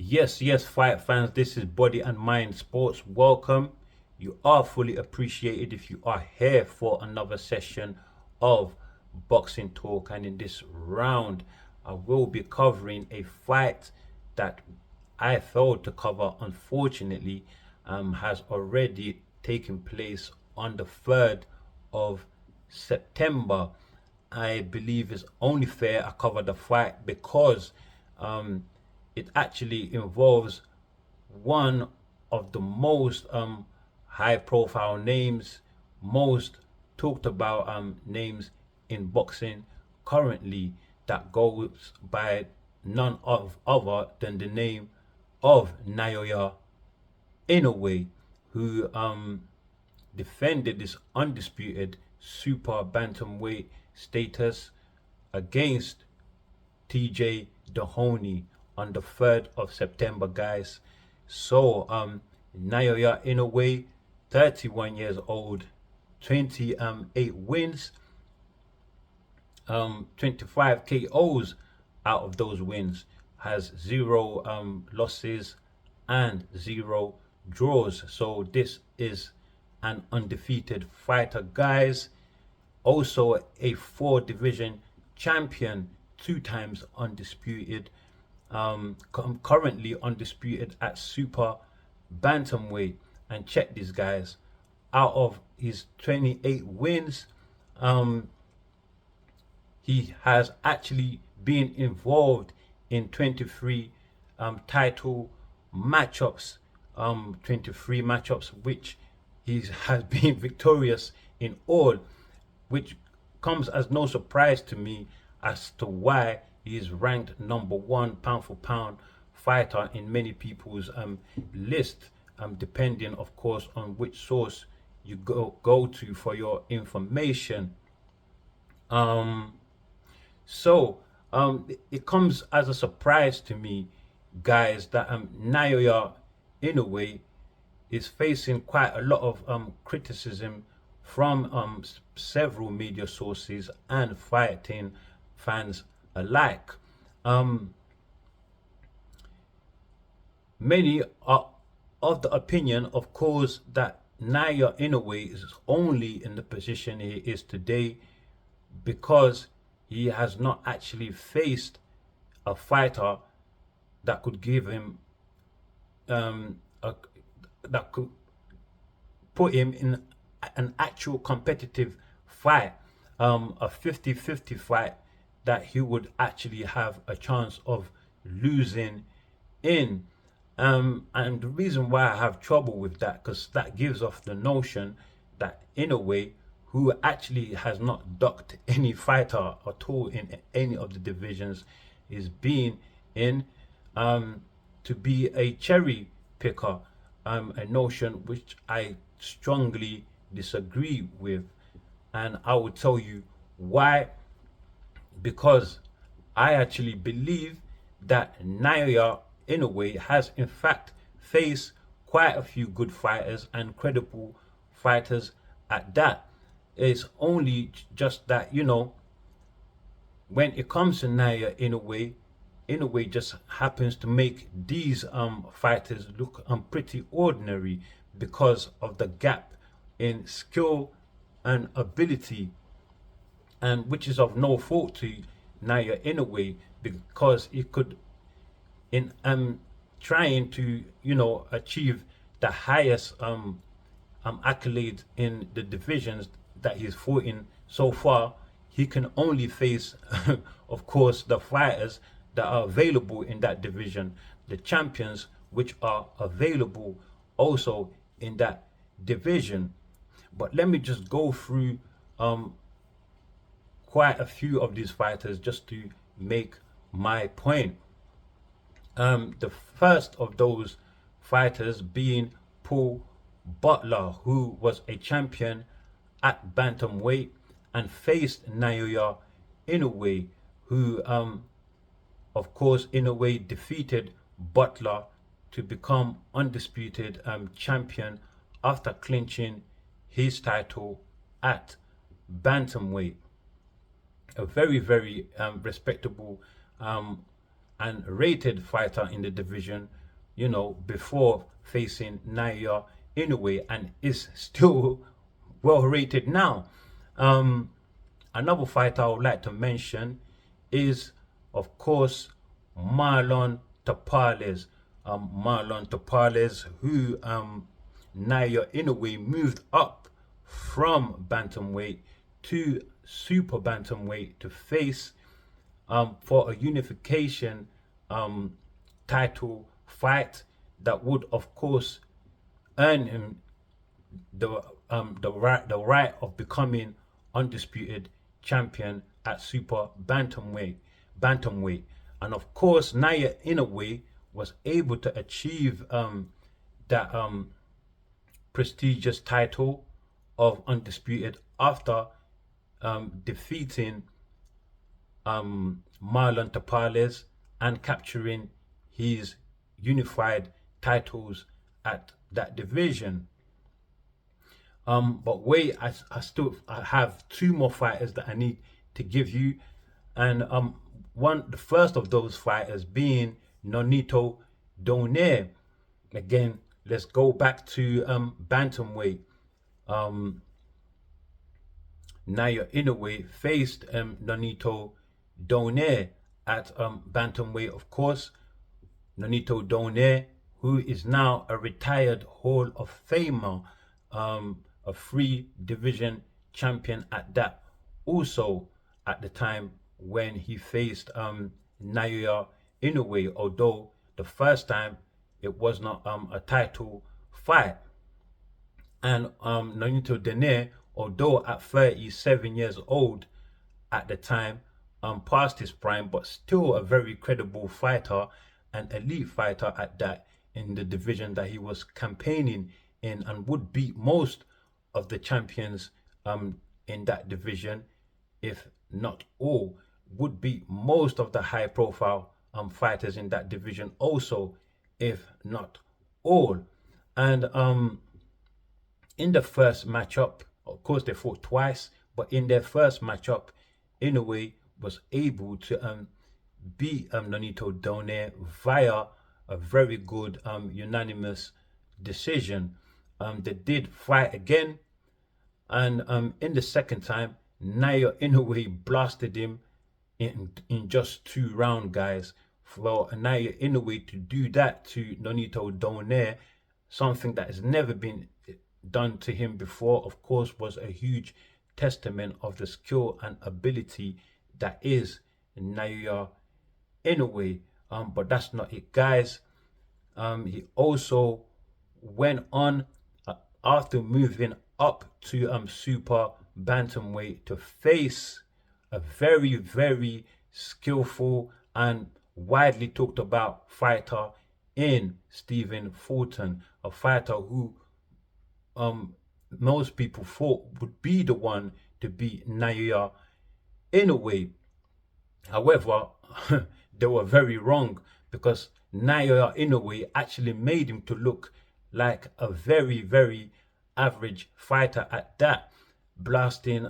Yes, fight fans, this is Body and Mind Sports. Welcome. You are fully appreciated if you are here for another session of boxing talk. And in this round, I will be covering a fight that I failed to cover, unfortunately, has already taken place on the 3rd of September. I believe it's only fair I cover the fight because um, it actually involves one of the most high profile names, most talked about names in boxing currently, that goes by none of other than the name of Naoya Inoue, who defended his undisputed super bantamweight status against TJ DAHONY on the 3rd of September, guys. So, Naoya Inoue, 31 years old, 28 wins, 25 KOs out of those wins, has zero losses and zero draws. So this is an undefeated fighter, guys. Also a 4 division champion, 2 times undisputed. Currently undisputed at super bantamweight. And check this, guys. Out of his 28 wins, um, he has actually been involved in 23 title matchups, 23 matchups, which he has been victorious in all, which comes as no surprise to me as to why he is ranked #1 pound for pound fighter in many people's list, depending, of course, on which source you go to for your information. Um, it comes as a surprise to me, guys, that Naoya Inoue is facing quite a lot of criticism from several media sources and fighting fans alike. Um, Many are of the opinion, of course, that Naoya Inoue is only in the position he is today because he has not actually faced a fighter that could give him that could put him in an actual competitive fight, a 50-50 fight that he would actually have a chance of losing in. And the reason why I have trouble with that, because that gives off the notion that, in a way, who actually has not ducked any fighter at all in any of the divisions, is being in to be a cherry picker, a notion which I strongly disagree with. And I will tell you why. Because I actually believe that Naoya Inoue has in fact faced quite a few good fighters and credible fighters at that. It's only just that, when it comes to Naoya Inoue just happens to make these fighters look pretty ordinary because of the gap in skill and ability, and which is of no fault to Naoya Inoue, because he could, in trying to achieve the highest accolade in the divisions that he's fought in so far, he can only face of course the fighters that are available in that division, the champions which are available also in that division. But let me just go through quite a few of these fighters just to make my point. The first of those fighters being Paul Butler, who was a champion at bantamweight and faced Naoya Inoue, who, of course, Inoue defeated Butler to become undisputed champion after clinching his title at bantamweight. A very, very respectable and rated fighter in the division, you know, before facing Naoya Inoue, and is still well rated now. Um, Another fighter I would like to mention is, of course, Marlon Tapales. Marlon Tapales, who Naoya Inoue moved up from bantamweight to super bantamweight to face for a unification um, title fight that would, of course, earn him the right of becoming undisputed champion at super bantamweight, and of course Naoya Inoue was able to achieve that prestigious title of undisputed after defeating Marlon Tapales and capturing his unified titles at that division. But wait, I have two more fighters that I need to give you, and the first of those fighters being Nonito Donaire. Again, let's go back to bantamweight. Um, Naoya Inoue faced Nonito Donaire at bantamweight, of course. Nonito Donaire, who is now a retired Hall of Famer, a free division champion at that. Also, at the time when he faced Naoya Inoue, although the first time it was not a title fight. And Nonito Donaire, although at 37 years old at the time, past his prime, but still a very credible fighter, an elite fighter at that, in the division that he was campaigning in, and would beat most of the champions in that division, if not all, would beat most of the high profile fighters in that division also, if not all. And in the first matchup, of course they fought twice, but in their first matchup, Inoue was able to beat Nonito Donaire via a very good unanimous decision. They did fight again, and in the second time, Naoya Inoue blasted him in just 2 rounds, guys. For Naoya Inoue to do that to Nonito Donaire, something that has never been done to him before, of course, was a huge testament of the skill and ability that is Naoya Inoue. But that's not it, guys. He also went on after moving up to super bantamweight to face a very, very skillful and widely talked about fighter in Stephen Fulton, a fighter who most people thought would be the one to beat Naoya Inoue. However, they were very wrong, because Naoya Inoue actually made him to look like a very, very average fighter at that, blasting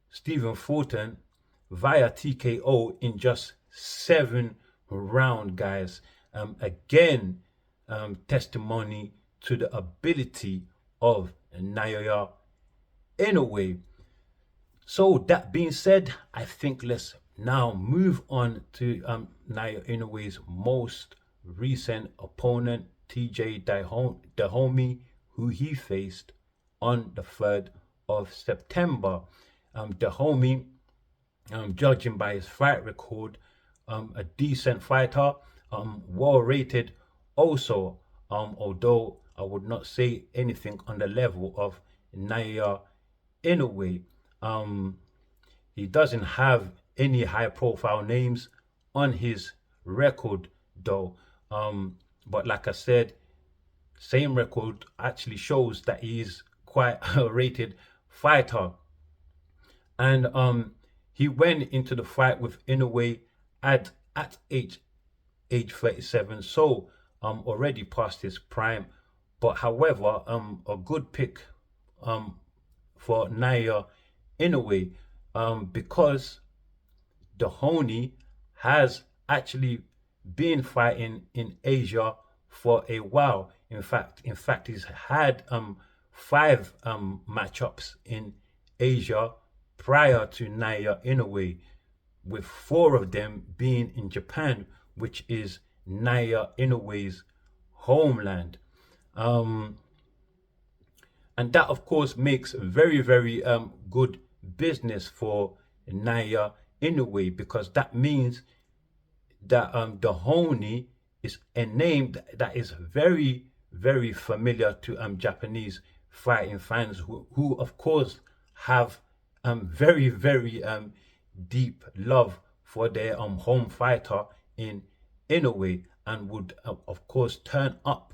Stephen Fulton via TKO in just 7 rounds, guys. Again, testimony to the ability of Naoya Inoue. So that being said, I think let's now move on to Naoya Inoue's most recent opponent, TJ DAHONY, who he faced on the 3rd of September. DAHONY, judging by his fight record, a decent fighter, well rated also, although I would not say anything on the level of Naoya Inoue. He doesn't have any high profile names on his record though. But like I said, same record actually shows that he's quite a rated fighter. And he went into the fight with Inoue at age 37, so already past his prime. But however, a good pick for Naoya Inoue, because Dahoney has actually been fighting in Asia for a while. In fact, he's had five matchups in Asia prior to Naoya Inoue, with four of them being in Japan, which is Naoya Inoue's homeland. Um, and that, of course, makes very, very good business for Naoya Inoue, because that means that Dahoney is a name that is very, very familiar to Japanese fighting fans, who of course have very, very deep love for their home fighter in Inoue, and would of course turn up,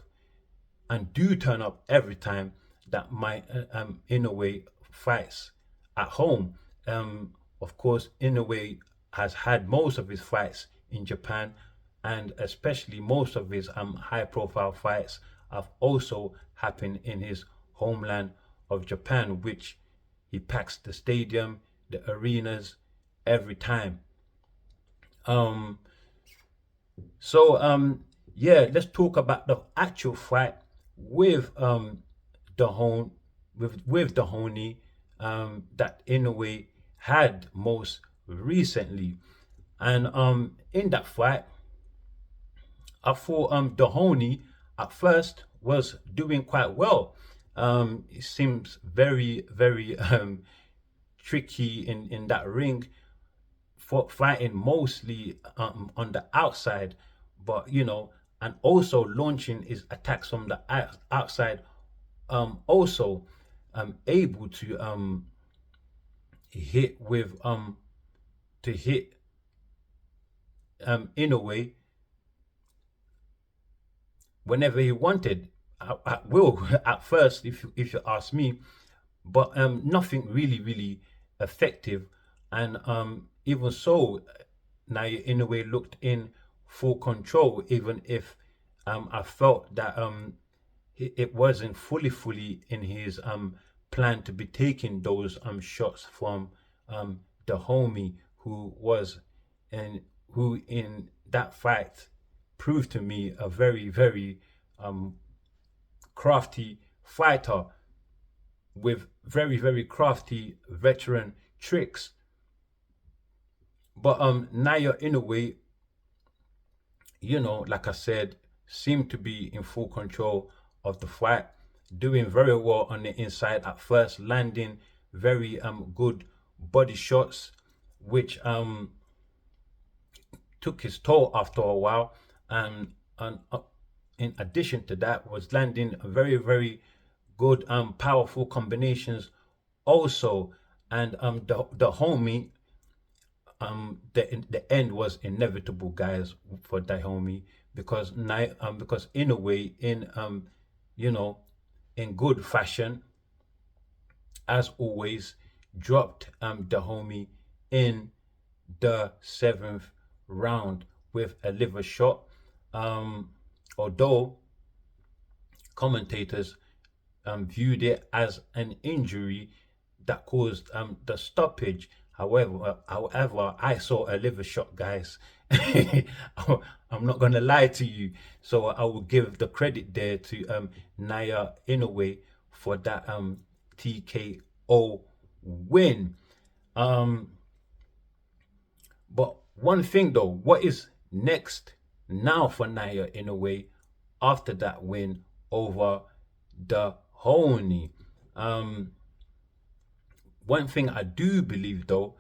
and do turn up, every time that my Inoue fights at home. Of course, Inoue has had most of his fights in Japan, and especially most of his high-profile fights have also happened in his homeland of Japan, which he packs the stadium, the arenas, every time. Um, so yeah, let's talk about the actual fight with Dahon with Dahoney, that Inoue had most recently. And in that fight, I thought Dahoney at first was doing quite well. It seems very, very tricky in that ring, for fighting mostly on the outside, but and also launching his attacks from the outside. Also able to hit with to hit in a way whenever he wanted. At will at first, if you ask me, but nothing really, really effective. And even so, Naya in a way looked in full control, even if I felt that it wasn't fully in his plan to be taking those shots from the homie, who was and who in that fight proved to me a very, very um, crafty fighter, with very, very crafty veteran tricks. But Naya in a way, like I said, seemed to be in full control of the fight, doing very well on the inside at first, landing very good body shots, which took his toll after a while. And in addition to that, was landing very, very good powerful combinations also. And the homie, the end was inevitable, guys, for Dahomey, because in a way, you know in good fashion, as always, dropped Dahomey in the seventh round with a liver shot. Um, Although commentators viewed it as an injury that caused the stoppage. However, I saw a liver shot, guys. I'm not gonna lie to you. So I will give the credit there to Naya Inoue for that TKO win. Um, but one thing though, what is next now for Naya Inoue after that win over Dahoney? One thing I do believe though,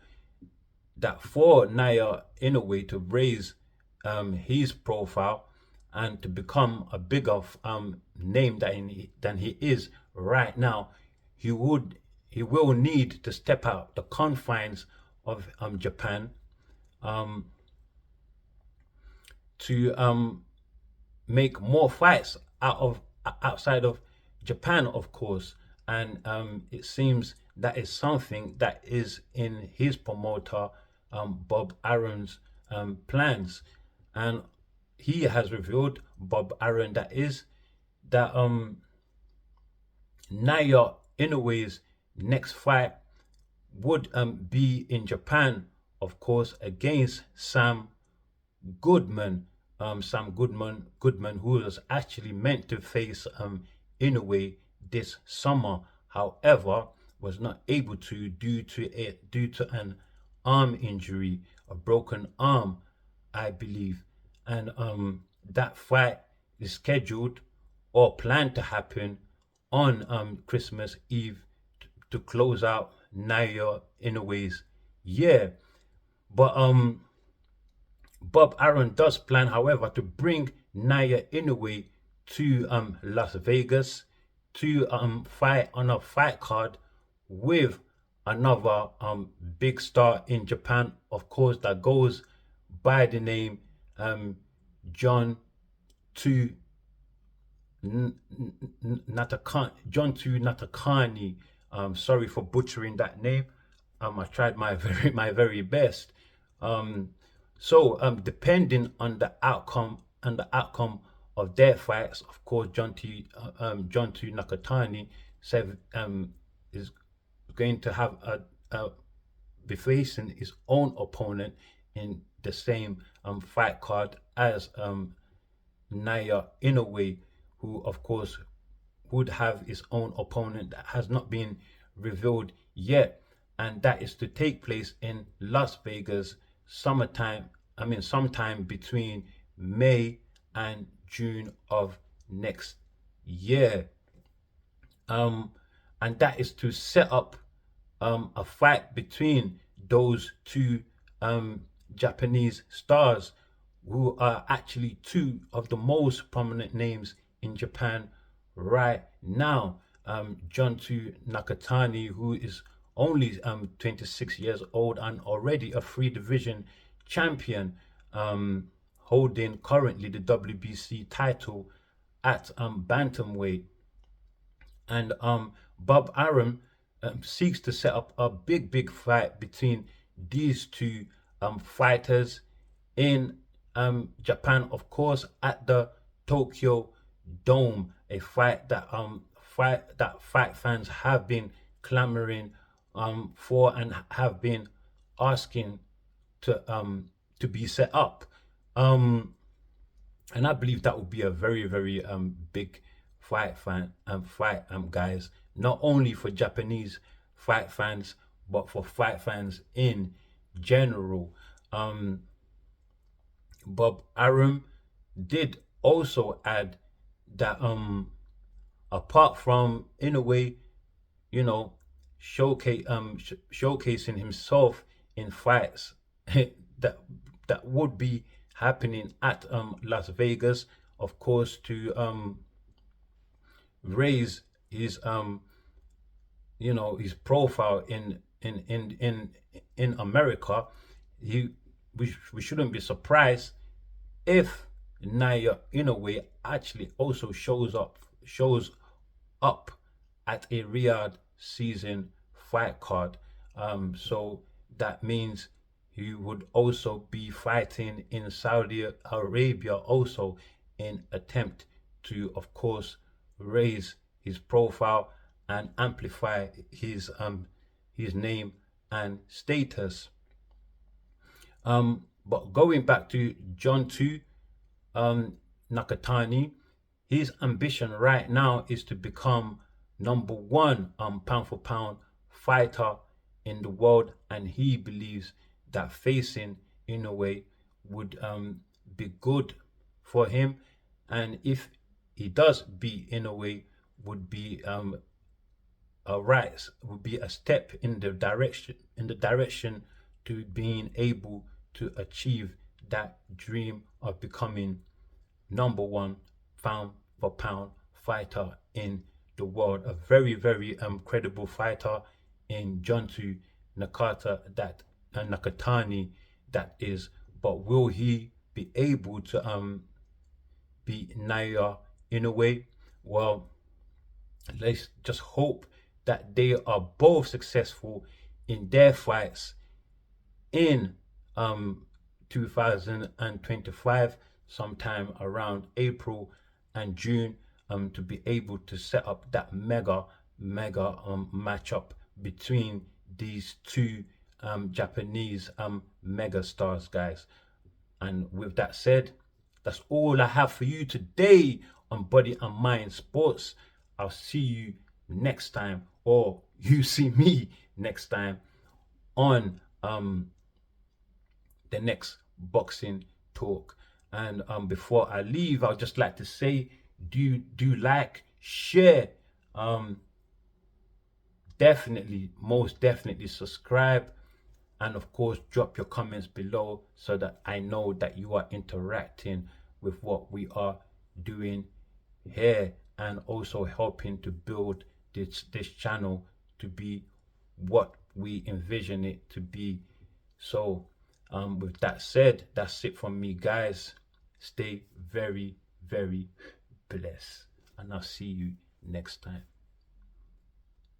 that for Naya Inoue to raise his profile and to become a bigger name than he is right now, he will need to step out the confines of Japan, to make more fights outside of Japan, of course. And it seems that is something that is in his promoter, Bob Aaron's plans. And he has revealed, Bob Aaron, that Naya Inoue's next fight would be in Japan of course, against Goodman, Goodman, who was actually meant to face Inoue this summer, however, was not able to due to an arm injury, a broken arm, I believe, and that fight is scheduled or planned to happen on Christmas Eve to close out Naoya Inoue's year. But Bob Arum does plan, however, to bring Naoya Inoue to Las Vegas to fight on a fight card with another big star in Japan, of course, that goes by the name John Tu John Tu Natakani. Sorry for butchering that name. I tried my very best. Um, Depending on the outcome of their fights, of course, John T. Nakatani said is going to have a be facing his own opponent in the same fight card as Naoya Inoue, who of course would have his own opponent that has not been revealed yet, and that is to take place in Las Vegas summertime. I mean, sometime between May and June of next year. Um, and that is to set up a fight between those two um, Japanese stars who are actually two of the most prominent names in Japan right now. John Tu Nakatani, who is only 26 years old and already a free division champion, holding currently the WBC title at bantamweight. And Bob Arum seeks to set up a big fight between these two fighters in Japan, of course, at the Tokyo Dome, a fight fans have been clamoring for and have been asking to be set up. Um, and I believe that would be a very big fight, guys. Not only for Japanese fight fans, but for fight fans in general. Um, Bob Arum did also add that apart from in a way, you know, showcasing himself in fights that would be happening at Las Vegas, of course, to raise his his profile in America. He we shouldn't be surprised if Naya Inoue actually also shows up at a Riyadh season fight card. So that means he would also be fighting in Saudi Arabia also in attempt to, of course, raise his profile and amplify his name and status. But going back to John 2, Nakatani, his ambition right now is to become number one pound for pound fighter in the world, and he believes that facing Inoue would be good for him, and if he does beat Inoue, would be a rise, would be a step in the direction to being able to achieve that dream of becoming number one pound for pound fighter in the world. A very credible fighter in Juntu Nakatani, that is. But will he be able to beat Naoya Inoue? Well, let's just hope that they are both successful in their fights in 2025, sometime around April and June, to be able to set up that mega matchup between these two Japanese mega stars, guys. And with that said, that's all I have for you today on Body and Mind Sports. I'll see you next time, or you see me next time on the next boxing talk. And before I leave, I'd just like to say, do like, share, definitely, most definitely subscribe, and of course drop your comments below so that I know that you are interacting with what we are doing here, and also helping to build this channel to be what we envision it to be. So with that said, that's it from me, guys. Stay very, very blessed, and I'll see you next time.